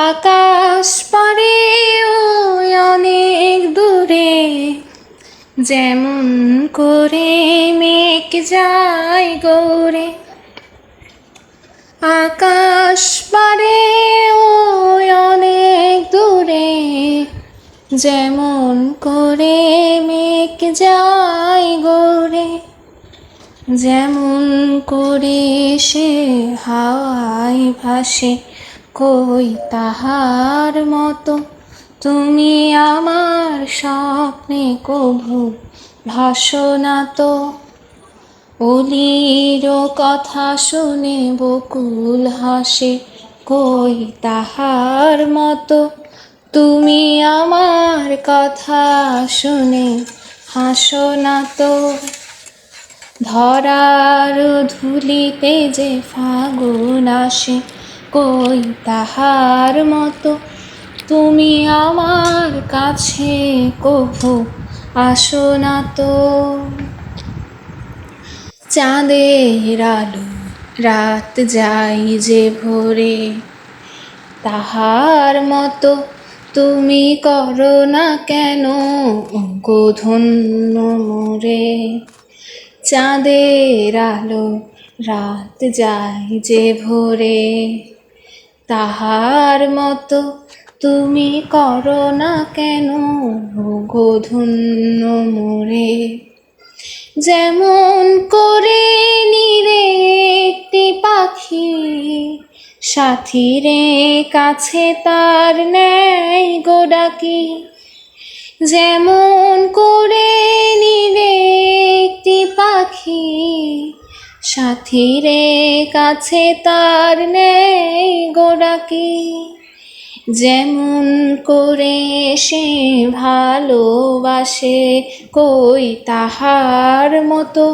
আকাশ পারে ওই অনেক দূরে, যেমন করে মেঘ যায় গৌরে। আকাশ পারে ওই অনেক দূরে, যেমন করে মেঘ যায় গৌরে। যেমন করে সে হাওয়ায় ভাসে, কই তাহার মতো তুমি আমার স্বপ্নে কভু ভাসো না তো। অলির কথা শুনে বকুল হাসে, কই তাহার মতো তুমি আমার কথা শুনে হাসো না তো। ধরার ধুলিতে যে ফাগুন আসে, কই তাহার মতো তুমি আমার কাছে কভু আসো না তো। চাঁদের আলো রাত যায় যে ভোরে, তাহার মতো তুমি করো না কেন গো ধন্য মোরে। চাঁদের আলো রাত যায় যে ভোরে, তাহার মতো তুমি করো না কেন গো ধন্য মোরে। যেমন করে নিরে একটি পাখি, সাথীরে কাছে তার নেয় গো ডাকি। যেমন করে নিরে একটি পাখি, সাথীরে কাছে তার নেয় গো ডাকি। যেমন করে সে ভালোবাসে, কই তাহার মতো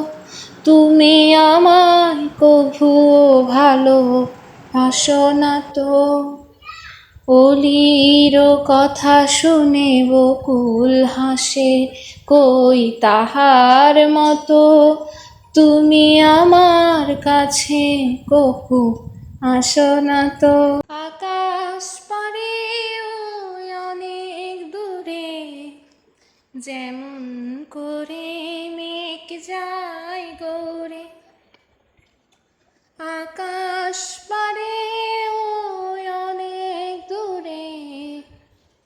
তুমি আমায় কভুও ভালোবাসো না তো। অলির কথা শুনে বকুল হাসে, কই তাহার মতো তুমি আমার কাছে কভু আসো না তো। আকাশ পারে ওই অনেক দূরে, যেমন করে মেঘ যায় গৌরে। আকাশ পারে ওই অনেক দূরে,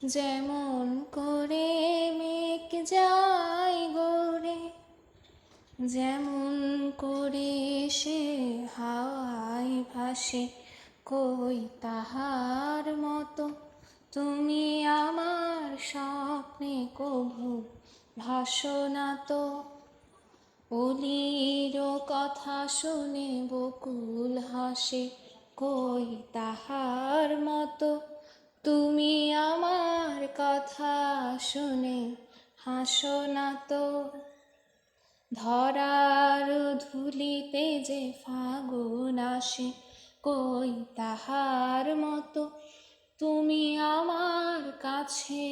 যেমন করে মেঘ যায় গৌরে। যেমন করে সে হাওয়ায় ভাসে, কই তাহার মতো তুমি আমার স্বপ্নে কভু ভাসো না তো। অলির কথা শুনে বকুল হাসে, কই তাহার মতো তুমি আমার কথা শুনে হাসো না তো। ধরার ধুলিতে যে ফাগুন আসে, কই তাহার মতো তুমি আমার কাছে